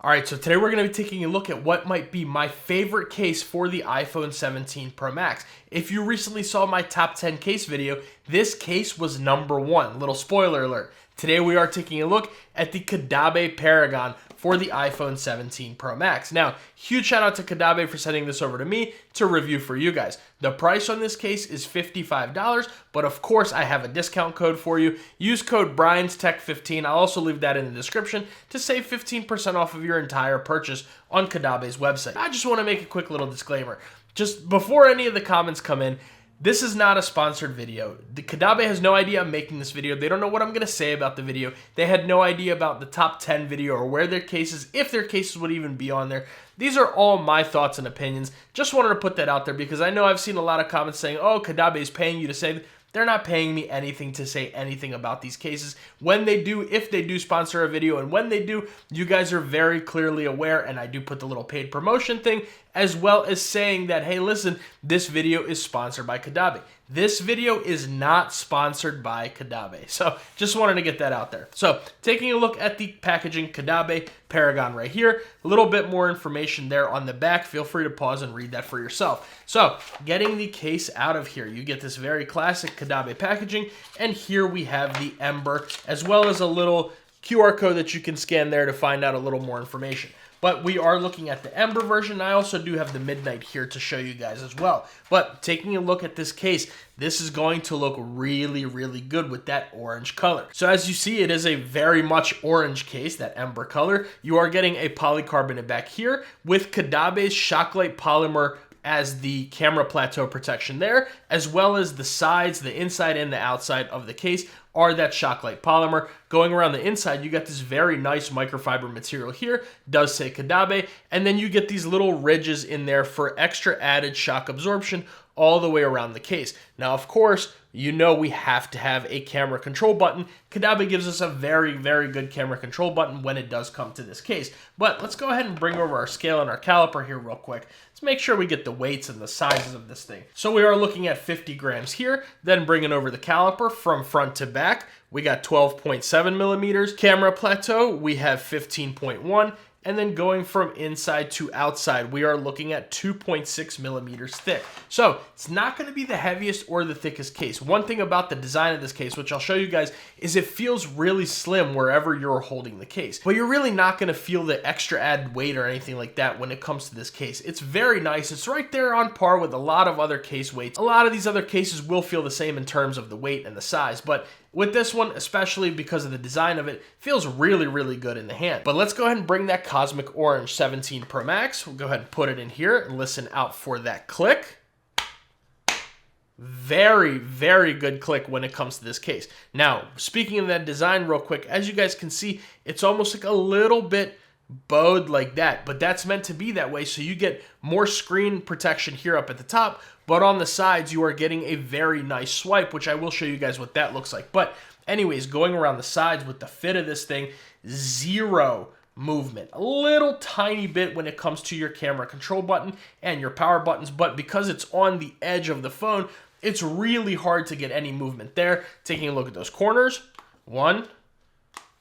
All right, so today we're going to be taking a look at what might be my favorite case for the iPhone 17 Pro Max. If you recently saw my top 10 case video, this case was number one. Little spoiler alert. Today we are taking a look at the Caudabe Paragon for the iPhone 17 Pro Max. Now, huge shout out to Caudabe for sending this over to me to review for you guys. The price on this case is $55, but of course I have a discount code for you. Use code BriansTech15. I'll also leave that in the description to save 15% off of your entire purchase on Caudabe's website. I just want to make a quick little disclaimer. Just before any of the comments come in, this is not a sponsored video. The Caudabe has no idea I'm making this video. They don't know what I'm going to say about the video. They had no idea about the top 10 video or where their cases, if their cases would even be on there. These are all my thoughts and opinions. Just wanted to put that out there because I know I've seen a lot of comments saying, oh, Caudabe is paying you to say that. They're not paying me anything to say anything about these cases. When they do, if they do sponsor a video, and when they do, you guys are very clearly aware, and I do put the little paid promotion thing, as well as saying that, hey, listen, this video is sponsored by Caudabe. This video is not sponsored by Caudabe. So just wanted to get that out there. So taking a look at the packaging, Caudabe Paragon right here. A little bit more information there on the back. Feel free to pause and read that for yourself. So getting the case out of here, you get this very classic Caudabe packaging. And here we have the Ember, as well as a little QR code that you can scan there to find out a little more information. But we are looking at the Ember version. I also do have the Midnight here to show you guys as well. But taking a look at this case, this is going to look really, really good with that orange color. So as you see, it is a very much orange case, that Ember color. You are getting a polycarbonate back here with Caudabe's Shocklight polymer as the camera plateau protection there, as well as the sides, the inside and the outside of the case are that Shocklight polymer. Going around the inside, you got this very nice microfiber material here, does say Caudabe, and then you get these little ridges in there for extra added shock absorption all the way around the case. Now, of course, you know we have to have a camera control button. Caudabe gives us a very, very good camera control button when it does come to this case. But let's go ahead and bring over our scale and our caliper here real quick. Let's make sure we get the weights and the sizes of this thing. So we are looking at 50 grams here, then bringing over the caliper from front to back. We got 12.7 millimeters. Camera plateau, we have 15.1. And then going from inside to outside, we are looking at 2.6 millimeters thick. So it's not going to be the heaviest or the thickest case. One thing about the design of this case, which I'll show you guys, is it feels really slim wherever you're holding the case. But you're really not going to feel the extra added weight or anything like that when it comes to this case. It's very nice. It's right there on par with a lot of other case weights. A lot of these other cases will feel the same in terms of the weight and the size, but with this one, especially because of the design of it, feels really, really good in the hand. But let's go ahead and bring that Cosmic Orange 17 Pro Max. We'll go ahead and put it in here and listen out for that click. Very, very good click when it comes to this case. Now, speaking of that design real quick, as you guys can see, it's almost like a little bit bowed like that, but that's meant to be that way so you get more screen protection here up at the top, but on the sides you are getting a very nice swipe, which I will show you guys what that looks like. But anyways, going around the sides with the fit of this thing, zero movement. A little tiny bit when it comes to your camera control button and your power buttons, but because it's on the edge of the phone, it's really hard to get any movement there. Taking a look at those corners, 1,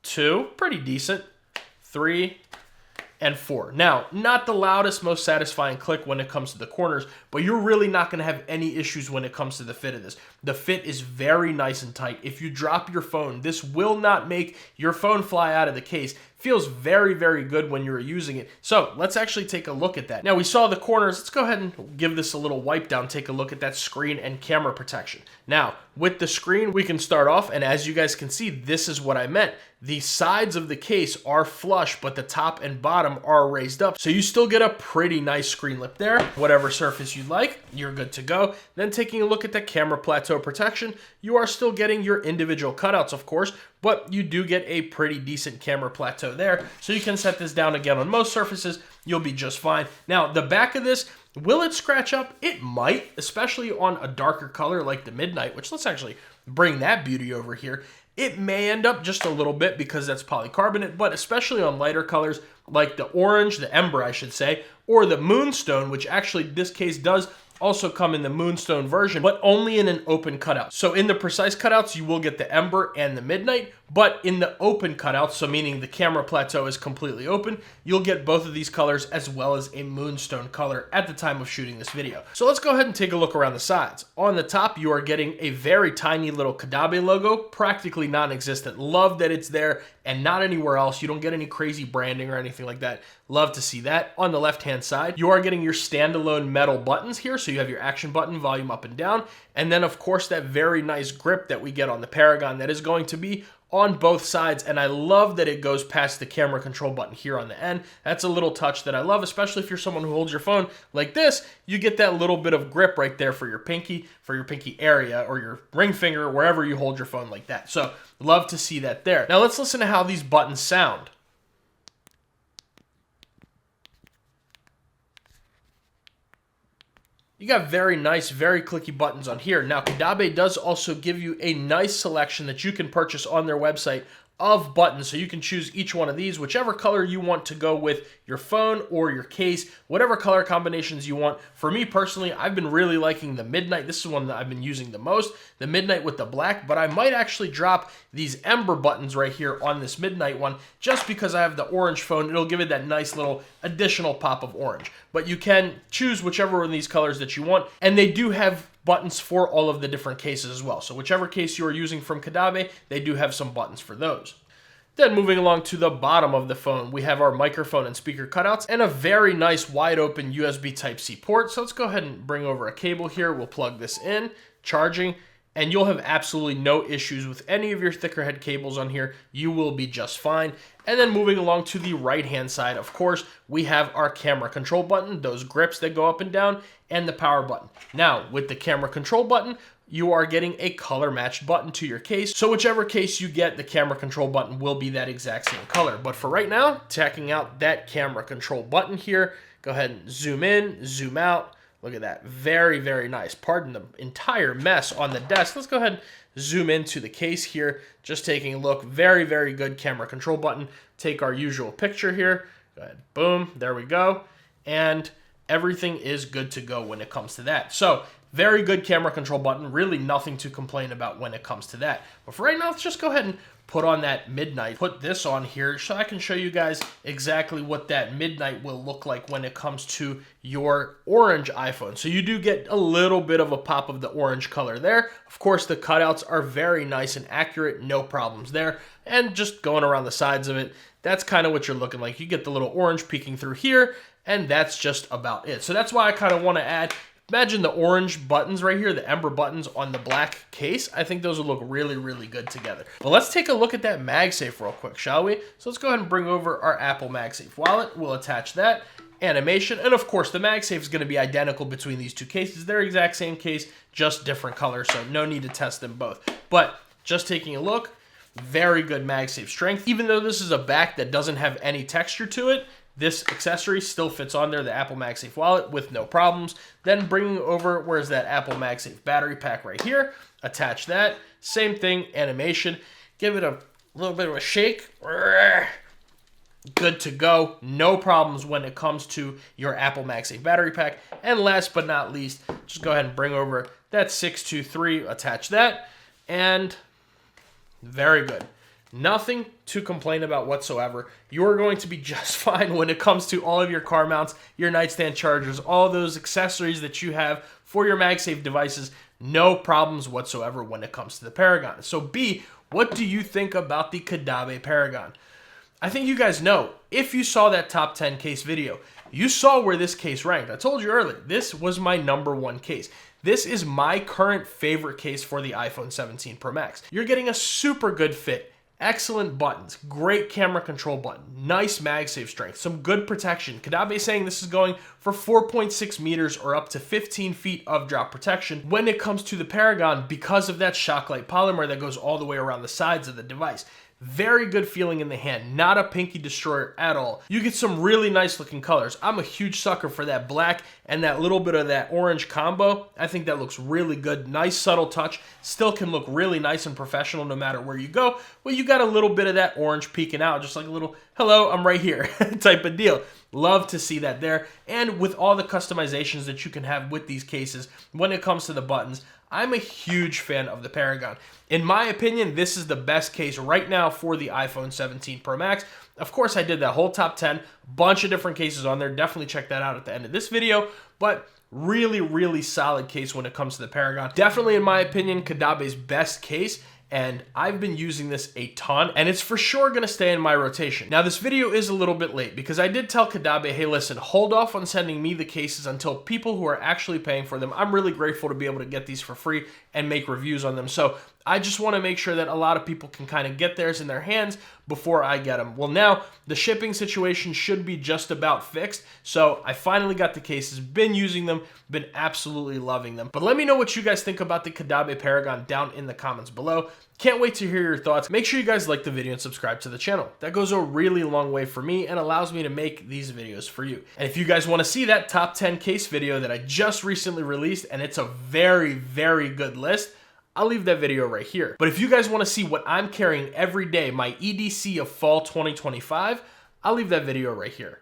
2, pretty decent, 3, and 4. Now, not the loudest, most satisfying click when it comes to the corners, but you're really not going to have any issues when it comes to the fit of this. The fit is very nice and tight. If you drop your phone, this will not make your phone fly out of the case. Feels very, very good when you're using it. So let's actually take a look at that. Now we saw the corners. Let's go ahead and give this a little wipe down. Take a look at that screen and camera protection. Now with the screen, we can start off. And as you guys can see, this is what I meant. The sides of the case are flush, but the top and bottom are raised up. So you still get a pretty nice screen lip there. Whatever surface you like, you're good to go. Then taking a look at the camera plateau protection, you are still getting your individual cutouts, of course, but you do get a pretty decent camera plateau there. So you can set this down again on most surfaces. You'll be just fine. Now, the back of this, will it scratch up? It might, especially on a darker color like the Midnight, which let's actually bring that beauty over here. It may end up just a little bit because that's polycarbonate, but especially on lighter colors like the orange, the Ember, I should say, or the Moonstone, which actually this case does also come in the Moonstone version, but only in an open cutout. So in the precise cutouts, you will get the Ember and the Midnight, but in the open cutouts, so meaning the camera plateau is completely open, you'll get both of these colors as well as a Moonstone color at the time of shooting this video. So let's go ahead and take a look around the sides. On the top, you are getting a very tiny little Caudabe logo, practically non-existent. Love that it's there and not anywhere else. You don't get any crazy branding or anything like that. Love to see that. On the left-hand side, you are getting your standalone metal buttons here. So you have your action button, volume up and down, and then of course that very nice grip that we get on the Paragon that is going to be on both sides, and I love that it goes past the camera control button here on the end. That's a little touch that I love, especially if you're someone who holds your phone like this. You get that little bit of grip right there for your pinky area, or your ring finger, wherever you hold your phone like that. So love to see that there. Now let's listen to how these buttons sound. You got very nice, very clicky buttons on here. Now, Caudabe does also give you a nice selection that you can purchase on their website of buttons, so you can choose each one of these, whichever color you want to go with your phone or your case, whatever color combinations you want. For me personally, I've been really liking the Midnight. This is one that I've been using the most, the Midnight with the black, but I might actually drop these Ember buttons right here on this Midnight one, just because I have the orange phone. It'll give it that nice little additional pop of orange. But you can choose whichever one of these colors that you want, and they do have buttons for all of the different cases as well. So whichever case you are using from Caudabe, they do have some buttons for those. Then moving along to the bottom of the phone, we have our microphone and speaker cutouts and a very nice wide open USB Type-C port. So let's go ahead and bring over a cable here. We'll plug this in, charging, and you'll have absolutely no issues with any of your thicker head cables on here. You will be just fine. And then moving along to the right-hand side, of course, we have our camera control button, those grips that go up and down, and the power button. Now, with the camera control button, you are getting a color-matched button to your case. So whichever case you get, the camera control button will be that exact same color. But for right now, checking out that camera control button here, go ahead and zoom in, zoom out. Look at that. Very, very nice. Pardon the entire mess on the desk. Let's go ahead and zoom into the case here. Just taking a look. Very, very good camera control button. Take our usual picture here. Go ahead. Boom. There we go. And everything is good to go when it comes to that. So very good camera control button. Really nothing to complain about when it comes to that. But for right now, let's just go ahead and put on that Midnight. Put this on here so I can show you guys exactly what that Midnight will look like when it comes to your orange iPhone. So you do get a little bit of a pop of the orange color there. Of course, the cutouts are very nice and accurate. No problems there. And just going around the sides of it, that's kind of what you're looking like. You get the little orange peeking through here, and that's just about it. So that's why I kind of want to add, imagine the orange buttons right here, the Ember buttons on the black case. I think those will look really, really good together. But let's take a look at that MagSafe real quick, shall we? So let's go ahead and bring over our Apple MagSafe wallet. We'll attach that. Animation, and of course the MagSafe is going to be identical between these two cases. They're exact same case, just different colors, so no need to test them both. But just taking a look, very good MagSafe strength. Even though this is a back that doesn't have any texture to it, this accessory still fits on there, the Apple MagSafe wallet, with no problems. Then bringing over, where's that Apple MagSafe battery pack right here? Attach that. Same thing, animation. Give it a little bit of a shake. Good to go. No problems when it comes to your Apple MagSafe battery pack. And last but not least, just go ahead and bring over that 623, attach that, and very good. Nothing to complain about whatsoever. You're going to be just fine when it comes to all of your car mounts, your nightstand chargers, all those accessories that you have for your MagSafe devices. No problems whatsoever when it comes to the Paragon. So B, what do you think about the Caudabe Paragon? I think you guys know, if you saw that top 10 case video, you saw where this case ranked. I told you earlier, this was my #1 case. This is my current favorite case for the iPhone 17 Pro Max. You're getting a super good fit. Excellent buttons, great camera control button, nice MagSafe strength, some good protection. Caudabe is saying this is going for 4.6 meters or up to 15 feet of drop protection when it comes to the Paragon because of that Shocklight polymer that goes all the way around the sides of the device. Very good feeling in the hand, not a pinky destroyer at all. You get some really nice looking colors. I'm a huge sucker for that black and that little bit of that orange combo. I think that looks really good. Nice subtle touch. Still can look really nice and professional no matter where you go. Well, you got a little bit of that orange peeking out, just like a little, hello, I'm right here type of deal. Love to see that there. And with all the customizations that you can have with these cases when it comes to the buttons, I'm a huge fan of the Paragon. In my opinion, this is the best case right now for the iPhone 17 Pro Max. Of course, I did that whole top 10, bunch of different cases on there. Definitely check that out at the end of this video. But really, really solid case when it comes to the Paragon. Definitely, in my opinion, Caudabe's best case. And I've been using this a ton, and it's for sure gonna stay in my rotation. Now, this video is a little bit late because I did tell Caudabe, hey, listen, hold off on sending me the cases until people who are actually paying for them. I'm really grateful to be able to get these for free and make reviews on them. So I just wanna make sure that a lot of people can kind of get theirs in their hands before I get them. Well, now the shipping situation should be just about fixed. So I finally got the cases, been using them, been absolutely loving them. But let me know what you guys think about the Caudabe Paragon down in the comments below. Can't wait to hear your thoughts. Make sure you guys like the video and subscribe to the channel. That goes a really long way for me and allows me to make these videos for you. And if you guys want to see that top 10 case video that I just recently released, and it's a very, very good list, I'll leave that video right here. But if you guys want to see what I'm carrying every day, my EDC of fall 2025, I'll leave that video right here.